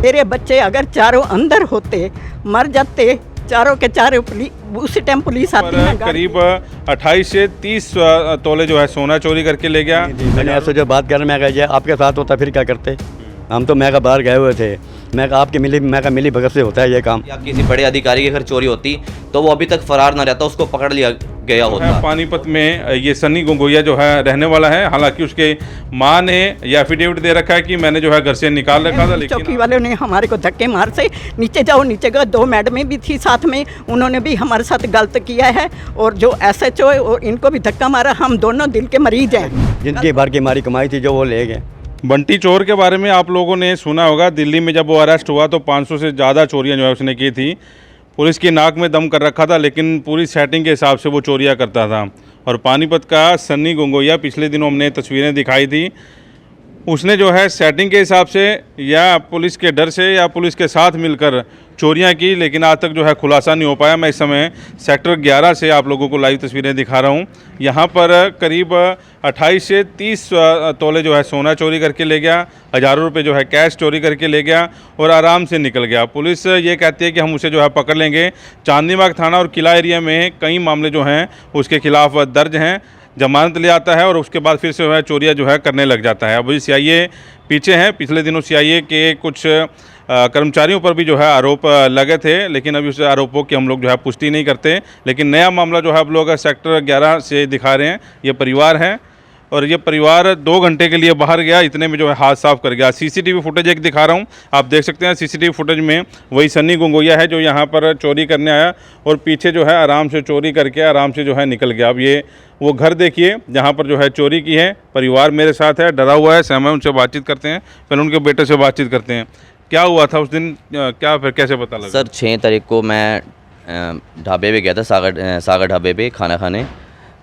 मेरे बच्चे अगर चारों अंदर होते, मर जाते चारों के चारों, उसी टाइम पुलिस आती है। करीब 28 से 30 तोले जो है सोना चोरी करके ले गया। मैंने ऐसे जो बात कर, मैं कहा आपके साथ होता फिर क्या करते, हम तो मैं बाहर गए हुए थे, मैं आपके मिली भगत से होता है ये काम। या किसी बड़े अधिकारी की अगर चोरी होती तो वो अभी तक फरार न रहता, उसको पकड़ लिया गया होता। पानीपत में ये सन्नी गंगोइया जो है रहने वाला है। हालांकि उसके मां ने ये एफिडेविट दे रखा है कि मैंने जो है घर से निकाल रखा था, लेकिन चौकी वालों ने हमारे को धक्के मार से नीचे जाओ नीचे गए। 2 मैडमें भी थी साथ में, उन्होंने भी हमारे साथ गलत किया है, और जो SHO है और इनको भी धक्का मारा। हम दोनों दिल के मरीज हैं। जिनकी भर की मारी कमाई थी जो वो ले गए। बंटी चोर के बारे में आप लोगों ने सुना होगा। दिल्ली में जब वो अरेस्ट हुआ तो 500 से ज़्यादा चोरियां जो है उसने की थी। पुलिस की नाक में दम कर रखा था, लेकिन पूरी सेटिंग के हिसाब से वो चोरियां करता था। और पानीपत का सन्नी गंगोइया, पिछले दिनों हमने तस्वीरें दिखाई थी, उसने जो है सेटिंग के हिसाब से या पुलिस के डर से या पुलिस के साथ मिलकर चोरियां की, लेकिन आज तक जो है खुलासा नहीं हो पाया। मैं इस समय सेक्टर 11 से आप लोगों को लाइव तस्वीरें दिखा रहा हूं। यहां पर करीब 28 से 30 तोले जो है सोना चोरी करके ले गया, हज़ारों रुपए जो है कैश चोरी करके ले गया और आराम से निकल गया। पुलिस ये कहती है कि हम उसे जो है पकड़ लेंगे। चांदनी बाग थाना और किला एरिया में कई मामले जो हैं उसके खिलाफ दर्ज हैं। जमानत ले आता है और उसके बाद फिर से जो है चोरियाँ जो है करने लग जाता है। अभी CIA पीछे हैं। पिछले दिनों CIA के कुछ कर्मचारियों पर भी जो है आरोप लगे थे, लेकिन अभी उस आरोपों की हम लोग जो है पुष्टि नहीं करते। लेकिन नया मामला जो है अब लोग सेक्टर 11 से दिखा रहे हैं। ये परिवार है और ये परिवार 2 घंटे के लिए बाहर गया, इतने में जो है हाथ साफ कर गया। CCTV फुटेज एक दिखा रहा हूँ, आप देख सकते हैं। CCTV फुटेज में वही सन्नी गंगोइया है जो यहाँ पर चोरी करने आया और पीछे जो है आराम से चोरी करके आराम से जो है निकल गया। अब ये वो घर देखिए जहाँ पर जो है चोरी की है। परिवार मेरे साथ है, डरा हुआ है। समय उनसे बातचीत करते हैं, पहले उनके बेटे से बातचीत करते हैं। क्या हुआ था उस दिन, क्या फिर कैसे पता लगा? सर 6 तारीख को मैं ढाबे पे गया था, सागर ढाबे पे खाना खाने।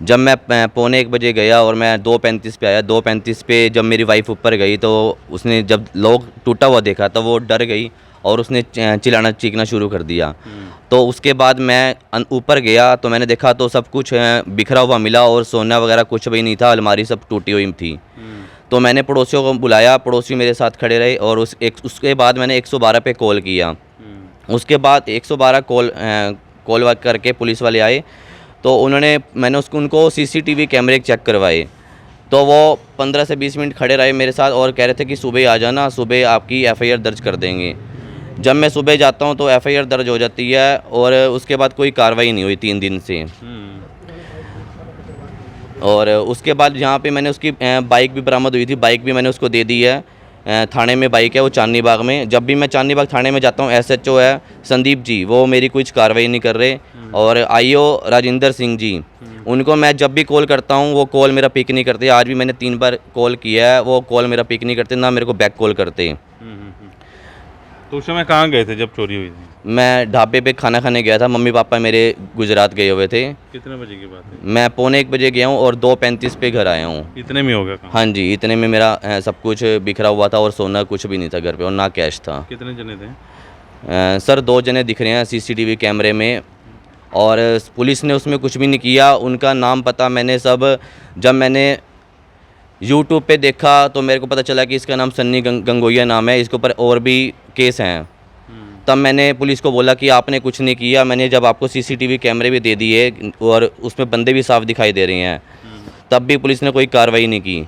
जब मैं 1:45 बजे गया और मैं 2:35 पे आया। 2:35 पे जब मेरी वाइफ ऊपर गई तो उसने जब लोग टूटा हुआ देखा तो वो डर गई और उसने चिल्लाना चीखना शुरू कर दिया। तो उसके बाद मैं ऊपर गया तो मैंने देखा तो सब कुछ बिखरा हुआ मिला और सोना वगैरह कुछ भी नहीं था, अलमारी सब टूटी हुई थी। तो मैंने पड़ोसियों को बुलाया, पड़ोसी मेरे साथ खड़े रहे और उसके बाद मैंने 112 पे कॉल किया। उसके बाद 112 कॉल करके पुलिस वाले आए तो मैंने उनको CCTV कैमरे चेक करवाए। तो वो 15 से 20 मिनट खड़े रहे मेरे साथ और कह रहे थे कि सुबह आ जाना, सुबह आपकी FIR दर्ज कर देंगे। जब मैं सुबह जाता हूँ तो FIR दर्ज हो जाती है और उसके बाद कोई कार्रवाई नहीं हुई 3 दिन से। और उसके बाद यहाँ पे मैंने उसकी बाइक भी बरामद हुई थी, बाइक भी मैंने उसको दे दी है। थाने में बाइक है वो चांदनी बाग में। जब भी मैं चांदनी बाग थाने में जाता हूँ SHO है संदीप जी, वो मेरी कुछ कार्रवाई नहीं कर रहे। और IO राजिंदर सिंह जी, उनको मैं जब भी कॉल करता हूँ वो कॉल मेरा पिक नहीं करते। आज भी मैंने 3 बार कॉल किया है, वो कॉल मेरा पिक नहीं करते, ना मेरे को बैक कॉल करते। तो उस समय कहाँ गए थे जब चोरी हुई थी? मैं ढाबे पे खाना खाने गया था, मम्मी पापा मेरे गुजरात गए हुए थे। कितने बजे की बात है? मैं 1:45 बजे गया हूँ और 2:35 पे घर आया हूँ। इतने में हो गया काम? हाँ जी, इतने में मेरा सब कुछ बिखरा हुआ था और सोना कुछ भी नहीं था घर पे और ना कैश था। कितने जने थे? सर 2 जने दिख रहे हैं CCTV कैमरे में और पुलिस ने उसमें कुछ भी नहीं किया। उनका नाम पता मैंने सब, जब मैंने YouTube पे देखा तो मेरे को पता चला कि इसका नाम सन्नी गंगोइया नाम है, इसके ऊपर और भी केस हैं। तब मैंने पुलिस को बोला कि आपने कुछ नहीं किया। मैंने जब आपको CCTV कैमरे भी दे दिए और उसमें बंदे भी साफ दिखाई दे रहे हैं, तब भी पुलिस ने कोई कार्रवाई नहीं की।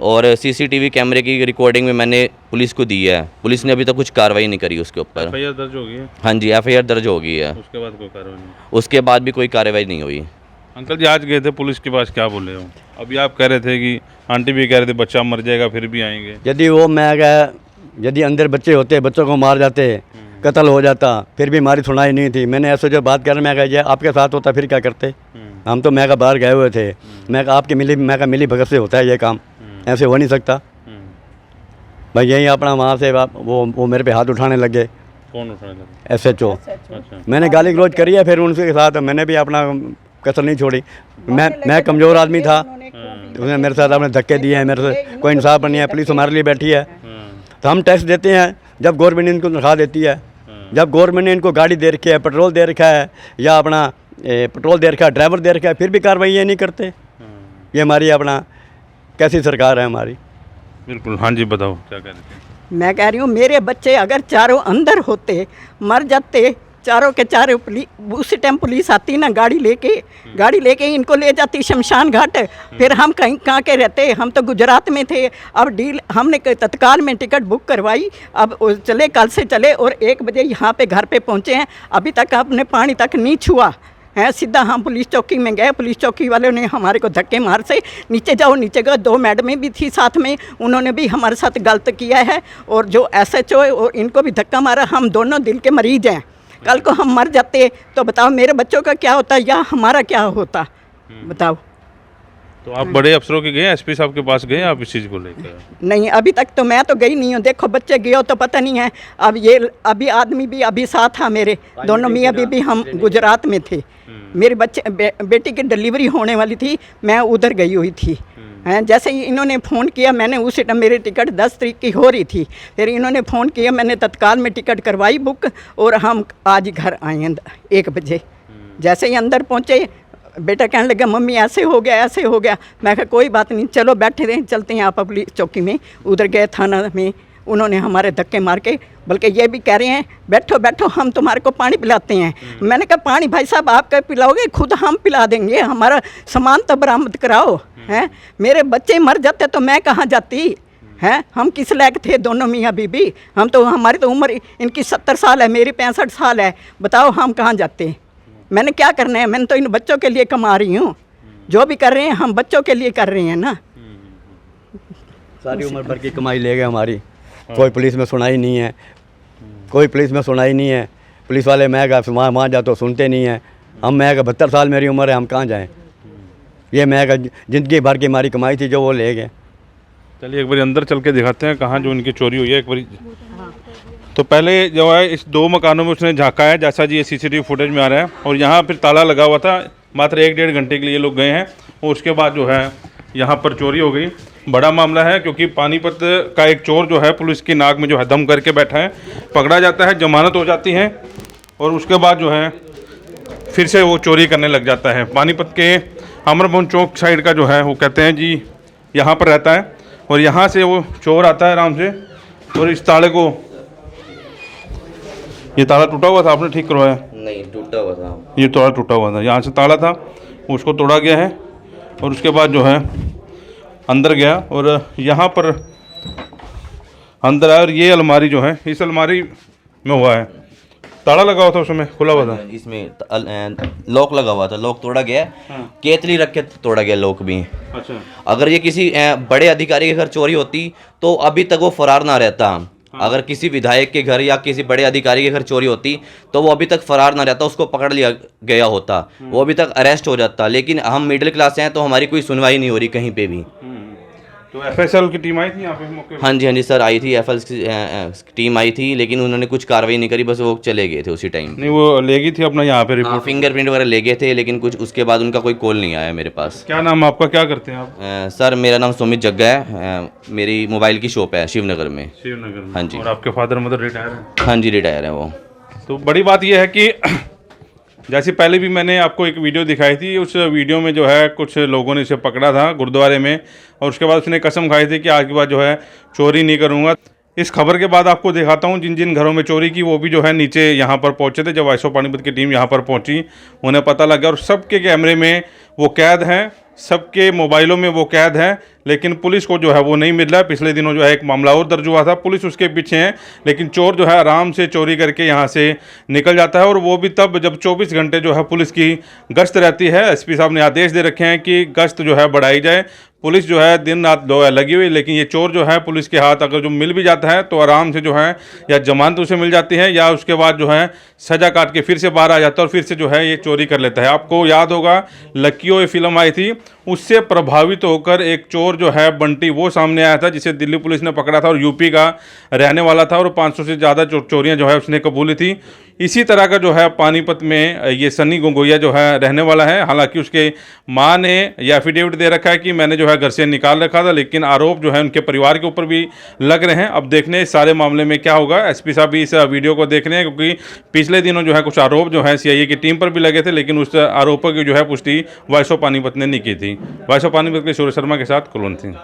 और CCTV कैमरे की रिकॉर्डिंग में मैंने पुलिस को दी है, पुलिस ने अभी तक कुछ कार्रवाई नहीं करी उसके ऊपर। FIR दर्ज हो गई है? हाँ जी, FIR दर्ज हो गई है। उसके बाद कोई कार्रवाई नहीं? उसके बाद भी कोई कार्रवाई नहीं हुई। अंकल जी आज गए थे पुलिस के पास, क्या बोले हो? अभी आप कह रहे थे कि आंटी भी कह रहे थे बच्चा मर जाएगा फिर भी आएंगे। यदि अंदर बच्चे होते, बच्चों को मार जाते, कत्ल हो जाता, फिर भी हमारी सुनाई नहीं थी। मैंने ऐसे जो बात कर, मैं कहा आपके साथ होता फिर क्या करते, हम तो मैं बाहर गए हुए थे। मैं आपके मिली भगत से होता है ये काम, ऐसे हो नहीं सकता। भाई यही अपना वहाँ से वो मेरे पे हाथ उठाने लगे। कौन उठाने लगे? SHO। अच्छा। मैंने गाली गलौज करी है, फिर उनके साथ मैंने भी अपना कसर नहीं छोड़ी। मैं कमज़ोर आदमी था, उसने मेरे साथ अपने धक्के दिए हैं, मेरे से कोई इंसाफ नहीं है। पुलिस हमारे लिए बैठी है तो हम टैक्स देते हैं, जब गवर्नमेंट इनको तनख्वाह देती है, जब गवर्नमेंट ने इनको गाड़ी दे रखी है, पेट्रोल दे रखा है या अपना पेट्रोल दे रखा है, ड्राइवर दे रखा है, फिर भी कार्रवाई ये नहीं करते। ये हमारी अपना कैसी सरकार है हमारी? बिल्कुल। हाँ जी बताओ क्या कह रहे थे? मैं कह रही हूँ मेरे बच्चे अगर चारों अंदर होते, मर जाते चारों के चारों, उसी टाइम पुलिस आती ना गाड़ी लेके इनको ले जाती शमशान घाट, फिर हम कहाँ के रहते। हम तो गुजरात में थे। अब डील हमने तत्काल में टिकट बुक करवाई, अब चले, कल से चले और 1 बजे यहाँ पे घर पे पहुँचे हैं। अभी तक आपने पानी तक नहीं छुआ है। सीधा हम पुलिस चौकी में गए, पुलिस चौकी वालों ने हमारे को धक्के मार से नीचे जाओ नीचे गए। 2 मैडमें भी थी साथ में, उन्होंने भी हमारे साथ गलत किया है। और जो SHO है और इनको भी धक्का मारा। हम दोनों दिल के मरीज हैं। कल को हम मर जाते तो बताओ मेरे बच्चों का क्या होता या हमारा क्या होता, बताओ। तो आप बड़े अफसरों के गए, SP साहब के पास गए आप इस चीज़ को लेकर? नहीं, अभी तक तो मैं तो गई नहीं हूँ। देखो बच्चे गए हो तो पता नहीं है। अब ये अभी आदमी भी अभी साथ था मेरे, दोनों मियाँ बीबी हम गुजरात में थे। मेरे बेटी की डिलीवरी होने वाली थी, मैं उधर गई हुई थी। हैं, जैसे ही इन्होंने फ़ोन किया, मैंने उस टाइम मेरी टिकट 10 तारीख की हो रही थी। फिर इन्होंने फ़ोन किया, मैंने तत्काल में टिकट करवाई बुक और हम आज घर आए 1 बजे। जैसे ही अंदर पहुँचे, बेटा कहने लगा मम्मी ऐसे हो गया। मैं कहा कोई बात नहीं, चलो बैठे रहें, चलते हैं आप पुलिस चौकी में। उधर गए थाना में, उन्होंने हमारे धक्के मार के, बल्कि ये भी कह रहे हैं बैठो हम तुम्हारे को पानी पिलाते हैं। मैंने कहा पानी भाई साहब आप क्या पिलाओगे, खुद हम पिला देंगे, हमारा सामान तो बरामद कराओ। हैं, मेरे बच्चे मर जाते तो मैं कहाँ जाती हैं। हम किस लायक थे दोनों मियाँ बीबी? हम तो, हमारी तो उम्र, इनकी 70 साल है, मेरी 65 साल है। बताओ हम कहाँ जाते? मैंने क्या करना है? मैंने तो इन बच्चों के लिए कमा रही हूँ। जो भी कर रहे हैं हम बच्चों के लिए कर रहे हैं ना। सारी उम्र भर की कमाई ले गए हमारी। कोई पुलिस में सुनाई नहीं है, कोई पुलिस में सुनाई नहीं है। पुलिस वाले मैं का वहाँ जाओ तो सुनते नहीं हैं। हम मैं का 72 साल मेरी उम्र है, हम कहाँ जाएं? ये मैं का ज़िंदगी भर की हमारी कमाई थी जो वो ले गए। चलिए एक बार अंदर चल के दिखाते हैं कहाँ जो इनकी चोरी हुई है एक बार। तो पहले जो है इस 2 मकानों में उसने झाँका है, जैसा जी ये CCTV फुटेज में आ रहा है। और यहाँ फिर ताला लगा हुआ था, मात्र 1-1.5 घंटे के लिए लोग गए हैं और उसके बाद जो है यहाँ पर चोरी हो गई। बड़ा मामला है क्योंकि पानीपत का एक चोर जो है पुलिस की नाक में जो है दम करके बैठा है, पकड़ा जाता है, जमानत हो जाती है और उसके बाद जो है फिर से वो चोरी करने लग जाता है। पानीपत के अमरभवन चौक साइड का जो है वो कहते हैं जी यहाँ पर रहता है और यहाँ से वो चोर आता है आराम से और इस ताले को, ये ताला टूटा हुआ था, आपने ठीक करवाया? नहीं, टूटा हुआ था। ये ताला टूटा हुआ था, यहाँ से ताला था, उसको तोड़ा गया है और उसके बाद जो है अंदर गया और यहाँ पर अंदर आया और ये अलमारी जो है, इस अलमारी में हुआ है, ताला लगा हुआ था, उसमें खुला हुआ था, इसमें लॉक लगा हुआ था, लॉक तोड़ा गया। केतली रख के तोड़ा गया लॉक भी। अच्छा। अगर ये किसी बड़े अधिकारी के घर चोरी होती तो अभी तक वो फरार ना रहता। अगर किसी विधायक के घर या किसी बड़े अधिकारी के घर चोरी होती तो वो अभी तक फरार ना रहता, उसको पकड़ लिया गया होता, वो अभी तक अरेस्ट हो जाता। लेकिन हम मिडिल क्लास हैं तो हमारी कोई सुनवाई नहीं हो रही कहीं पे भी। तो FSL की टीम आई थी यहाँ पे मौके पे? हाँ जी सर आई थी, FSL की टीम आई थी, लेकिन उन्होंने कुछ कार्रवाई नहीं करी, बस वो चले गए थे उसी टाइम। नहीं, वो ले गई थी अपना यहाँ पे रिपोर्ट, फिंगरप्रिंट वगैरह ले गए थे, लेकिन कुछ उसके बाद उनका कोई कॉल नहीं आया मेरे पास। क्या नाम आपका, क्या करते हैं आप? सर मेरा नाम सुमित जग्गा है, मेरी मोबाइल की शॉप है शिवनगर में। शिवनगर में? हाँ जी। और आपके फादर मदर रिटायर हैं? हाँ जी रिटायर है वो। तो बड़ी बात यह है कि जैसे पहले भी मैंने आपको एक वीडियो दिखाई थी, उस वीडियो में जो है कुछ लोगों ने इसे पकड़ा था गुरुद्वारे में और उसके बाद उसने कसम खाई थी कि आज के बाद जो है चोरी नहीं करूँगा। इस खबर के बाद आपको दिखाता हूँ जिन जिन घरों में चोरी की, वो भी जो है नीचे यहाँ पर पहुँचे थे। जब वाइसो पानीपत की टीम यहाँ पर पहुँची, उन्हें पता लग गया और सबके कैमरे में वो कैद हैं, सबके मोबाइलों में वो कैद है, लेकिन पुलिस को जो है वो नहीं मिल रहा है। पिछले दिनों जो है एक मामला और दर्ज हुआ था, पुलिस उसके पीछे है, लेकिन चोर जो है आराम से चोरी करके यहाँ से निकल जाता है और वो भी तब जब 24 घंटे जो है पुलिस की गश्त रहती है। SP साहब ने आदेश दे रखे हैं कि गश्त जो है बढ़ाई जाए। पुलिस जो है दिन रात लगी हुई, लेकिन ये चोर जो है पुलिस के हाथ अगर जो मिल भी जाता है तो आराम से जो है या जमानत उसे मिल जाती है या उसके बाद जो है सजा काट के फिर से बाहर आ जाता है और फिर से जो है ये चोरी कर लेता है। आपको याद होगा लक्कीओ ये फिल्म आई थी, उससे प्रभावित होकर एक चोर जो है बंटी वो सामने आया था, जिसे दिल्ली पुलिस ने पकड़ा था और यूपी का रहने वाला था और 500 से ज़्यादा चोरियां जो है उसने कबूली थी। इसी तरह का जो है पानीपत में ये सनी गोगोइया जो है रहने वाला है। हालांकि उसके माँ ने यह एफिडेविट दे रखा है कि मैंने जो है घर से निकाल रखा था, लेकिन आरोप जो है उनके परिवार के ऊपर भी लग रहे हैं। अब देखने इस सारे मामले में क्या होगा। SP साहब भी इस वीडियो को देख रहे हैं क्योंकि पिछले दिनों जो है कुछ आरोप जो है CIA की टीम पर भी लगे थे, लेकिन उस आरोपों की जो है पुष्टि वाइसो पानीपत ने नहीं की थी। वाइसो पानीपत के सूर्य शर्मा के साथ कुलवंत सिंह।